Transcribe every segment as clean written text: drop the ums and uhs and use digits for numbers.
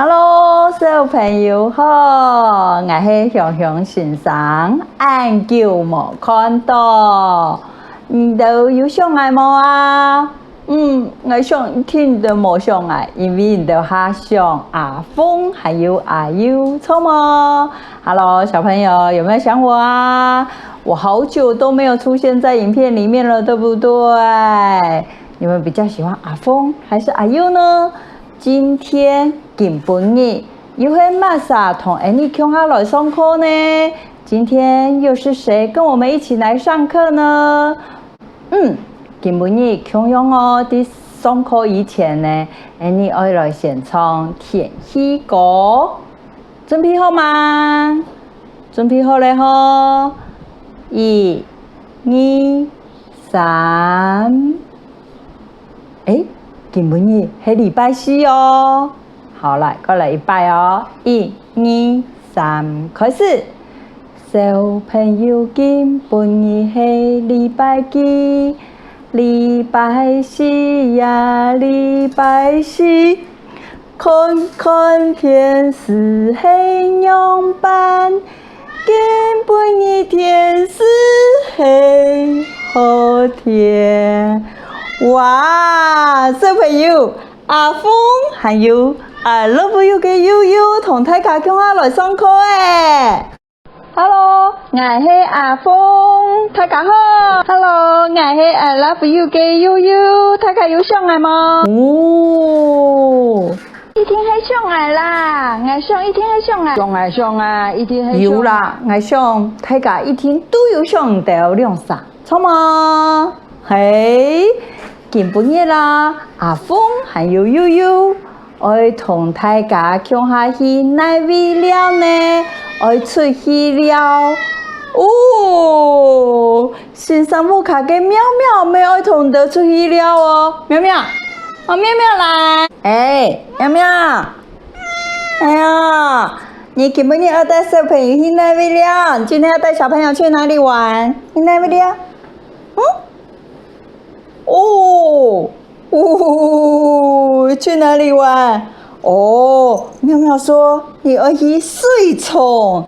Hello，小朋友好，我是香香先生，很久冇看到，你都有上来冇啊？我上天都冇上来，因为你都还想阿峰还有阿优，错吗 ？Hello， 小朋友有没有想我啊？我好久都没有出现在影片里面了，对不对？你们比较喜欢阿峰还是阿优呢？今天今日又会马莎同安妮共下来上课呢。今天又是谁跟我们一起来上课呢？今日共用哦。在上课以前呢，安妮要来先唱天气歌，准备好吗？准备好了吼！1、2、3。今日是礼拜4哦。好来，再来一拜哦。1、2、3，开始。小朋友，今日是礼拜几？礼拜4呀，礼拜4。看看天是黑样板，今日天是黑好天。哇，小朋友，阿峰还有I love you 嘅悠悠同大家共下來上課誒。Hello， 我是阿峰，大家好。Hello， 我是I love you 嘅悠悠，大家有上來嗎？一定係上來啦，我想一定係上來。上啊，一定係有啦，我想大家一定都有上到兩三，錯嗎？嘿。今日啦，阿峰還有悠悠，我同大家共下去哪位了呢？我出去了。先生母卡嘅喵喵沒有同得出去了哦。喵喵，喵喵來。喵喵。哎呀，你今日要帶小朋友去哪位了？今天要帶小朋友去哪裡玩？去哪位了？去哪裡玩？喵喵說你要去水沖，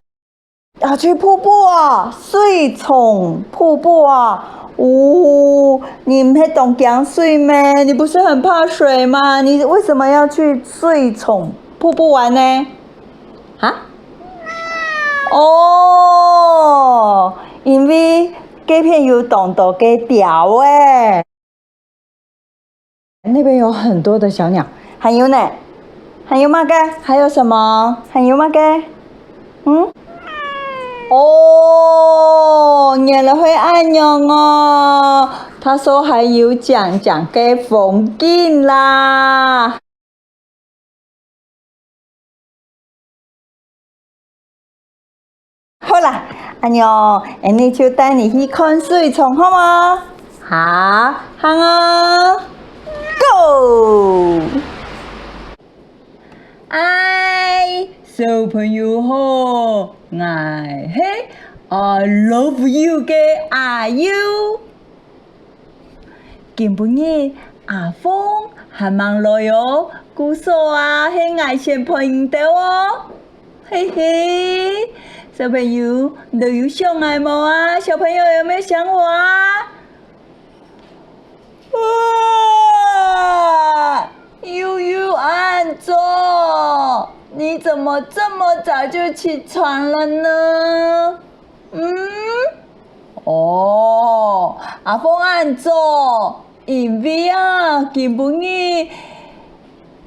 要去瀑布啊！水沖瀑布啊！你唔係懂驚水咩？你不是很怕水嗎？你為什麼要去水沖瀑布玩呢？因為這片有懂得嘅條誒。那邊有很多的小鳥，還有呢？還有嗎？還有什麼？還有嗎？原來會安樣哦。他說還有講嘅風景啦。好啦，安樣，你就帶你去看水沖好嗎？好啊。Go！ 小朋友好，我是I love you 嘅阿優。今日阿峰還忙來哦，故說啊係愛小朋友哦，嘿嘿。小朋友都有想愛冇啊？小朋友有沒有想我啊？悠悠安坐，你怎麼這麼早就起床了呢？阿峰安坐，因為啊，今日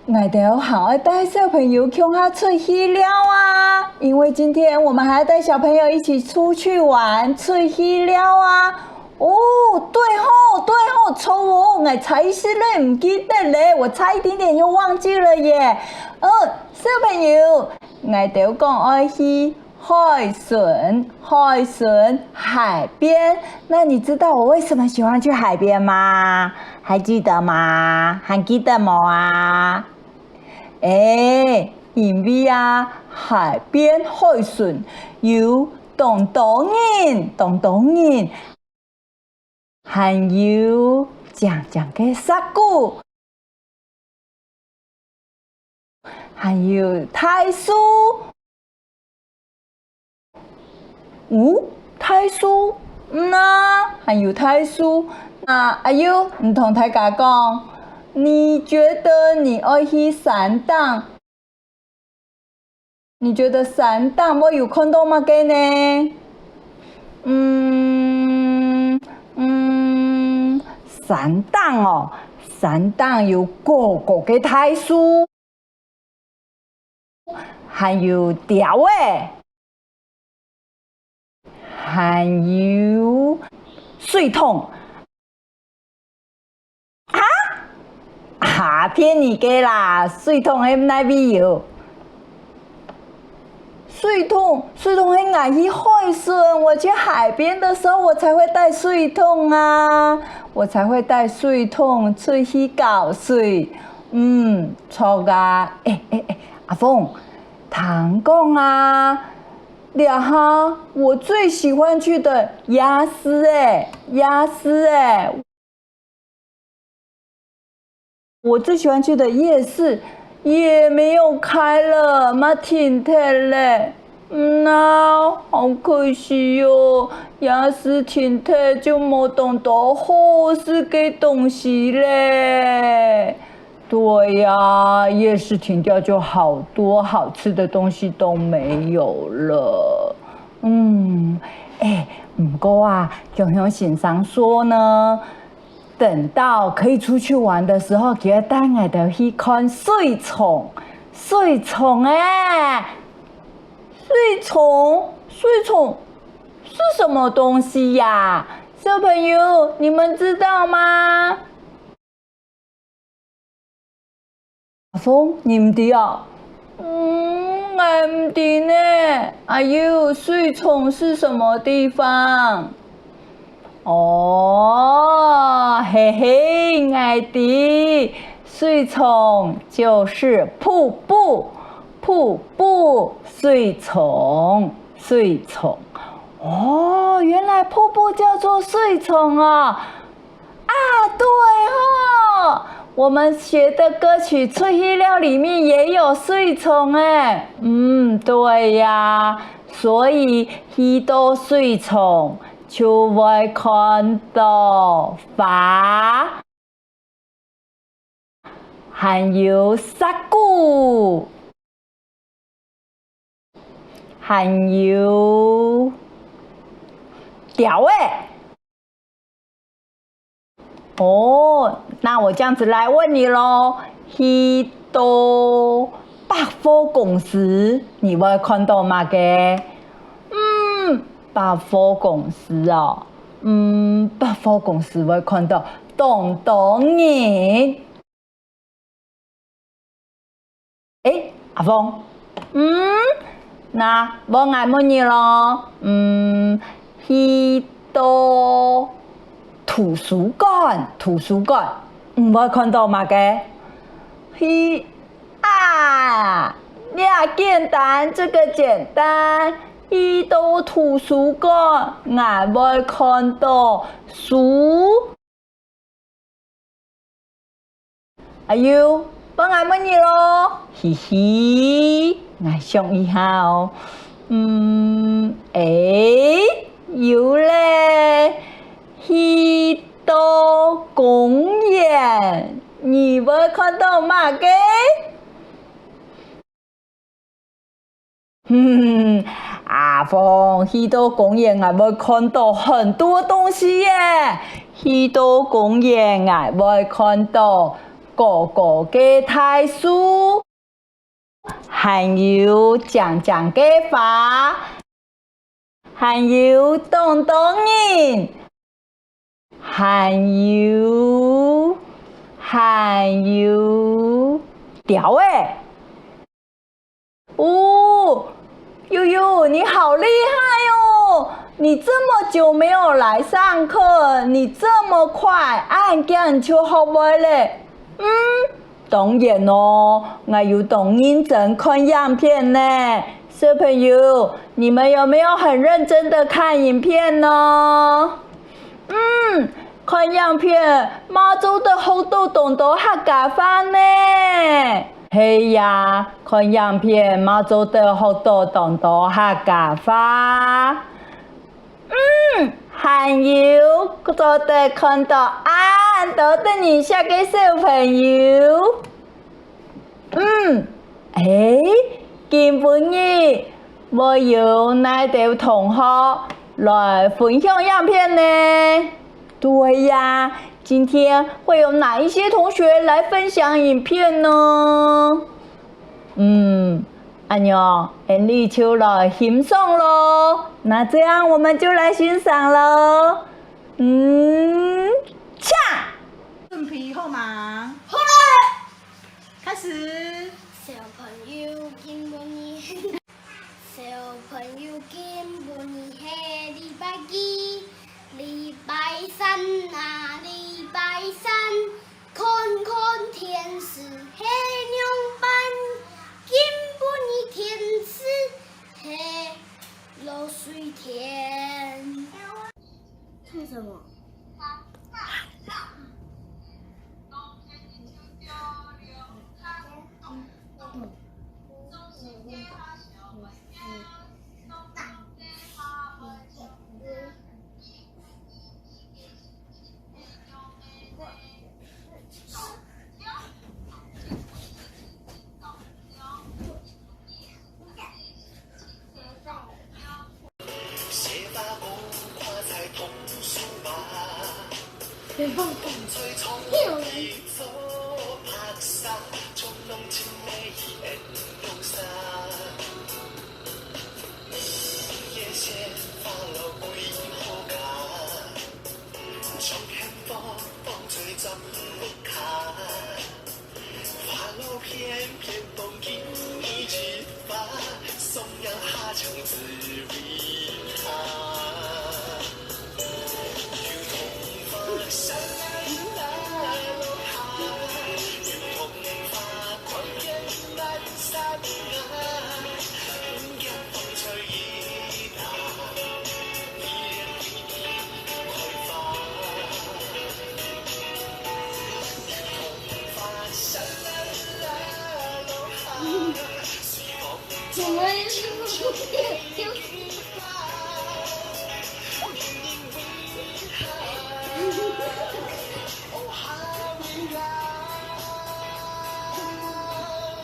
我哋還要帶小朋友共下出去了啊，因為今天我們還要帶小朋友一起出去玩，出去了啊。對吼，錯哦，我差一時咧唔記得咧，我差一點點又忘記了耶。小朋友，我哋講愛去海巡海邊，那你知道我為什麼喜歡去海邊嗎？還記得嗎？還記得冇啊？因為啊，海邊海巡有東東人。還有講嘅沙鼓，还有太叔，太叔，还有太叔。那阿优，你同大家讲，你觉得你爱去山档？你觉得山档我有看到吗？个呢？山档哦，山档有个个嘅太叔，还有吊诶，还有水桶。骗你嘅啦，水桶係唔乃必要。水桶是我去海参，我去海边的时候我才会带水桶啊，我才会带水桶出去搞水。错啊！阿峰，唐讲啊，俩哈，我最喜欢去的鸭丝我最喜欢去的夜市也没有开了，嘛停退嘞。好可惜哦，要是停退就没等到好吃的东西嘞。对呀，夜市停掉就好多好吃的东西都没有了。不过啊，熊熊先生说呢，等到可以出去玩的时候，给他带我的去看水虫。水虫水虫是什么东西呀？小朋友，你们知道吗？阿峰，你唔知啊？我唔知呢。阿优，水虫是什么地方？嘿嘿，爱的水虫就是瀑布，水虫。原来瀑布叫做水虫啊！对哦，我们学的歌曲《出戏料》里面也有水虫对呀，所以许多水虫就会看到花，还有沙谷，还有吊那我这样子来问你咯，许多百货公司你会看到吗？百货公司哦，百货公司会看到东人。阿峰，那我爱问你咯，许多图书馆，我看到吗？你简单，这个简单。许多图书馆，我会看到书。哎呦，我爱问你咯，嘻嘻，我想一下哦。有嘞，许多公园，你会看到吗？阿峰，许多公园我会看到很多东西耶。许多公园我会看到哥哥的太树，还有讲的花，还有东人，还有吊悠悠，你好厉害哦！你这么久没有来上课，你这么快按键就学会了。当然哦，我有当认真看影片呢。小朋友，你们有没有很认真的看影片呢？看影片，马祖的好多动作客家话呢。嘿呀，看样片嘛做得好多动作客家话。还有做得看到多的你下个小朋友。今日我有哪位同学来分享样片呢？对呀，今天会有哪一些同学来分享影片呢？安妞，你就来欣赏咯。那这样我们就来欣赏咯。唱。顺皮后忙。好了，开始。小朋友今日小朋友今日是礼拜几？礼拜三啊，礼拜三，看看天是黑牛斑，今日天是黑落水天。唱什么？别放歌。有人。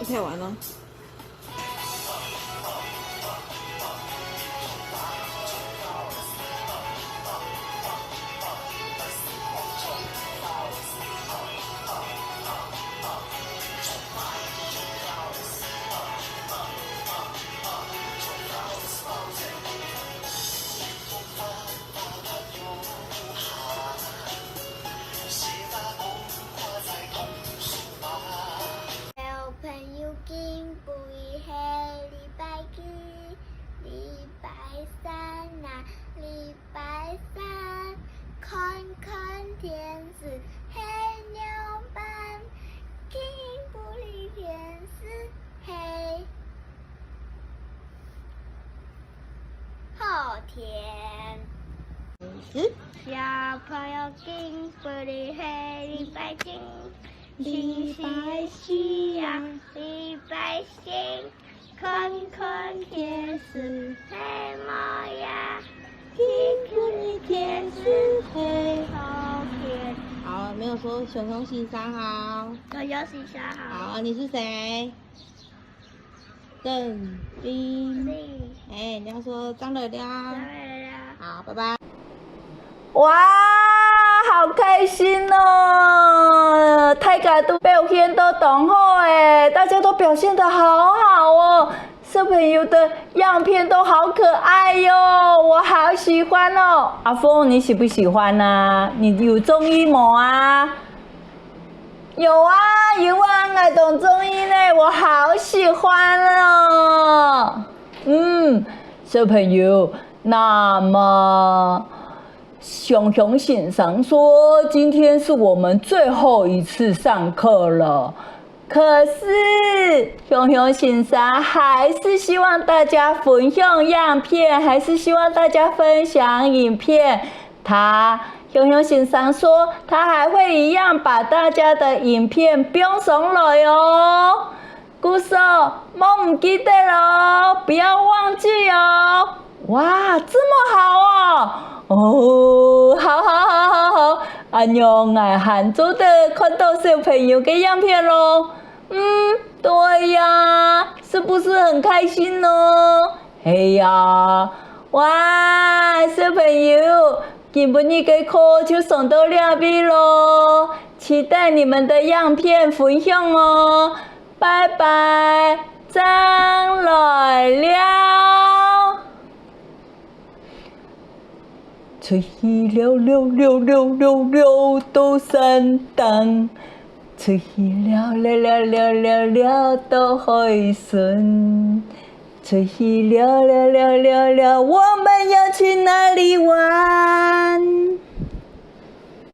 跳完了。礼拜三，看看天是黑牛斑，今日天是黑后天。小朋友今日黑礼拜天，星星夕阳礼拜星，看看天是黑模样。今日天是黑后天。好，没有说熊熊欣赏好。我有欣赏好。好，你是谁？邓冰。你要说张乐亮。好，拜拜。哇，好开心哦！大家都表现得很好哎，大家都表现得好好哦。小朋友的样片都好可爱哟，我好喜欢哦。阿峰，你喜不喜欢啊？你有中意冇啊？有啊，我懂中医呢，我好喜欢哦。小朋友，那么熊熊先生说，今天是我们最后一次上课了。可是，熊熊先生还是希望大家分享样片，还是希望大家分享影片。熊熊先生说，他还会一样把大家的影片标上来哦。鼓手，我唔记得咯，不要忘记哦。哇，这么好哦！哦，好，安妞爱喊做的看到小朋友的样片咯。对呀，是不是很开心呢？哎呀，哇，小朋友，今本日的课就上到这边咯，期待你们的样片分享哦。拜拜，张来了。吹了了了了了了到山顶，吹了了了了了了到海顺，吹了了了了了，我们要去哪里玩？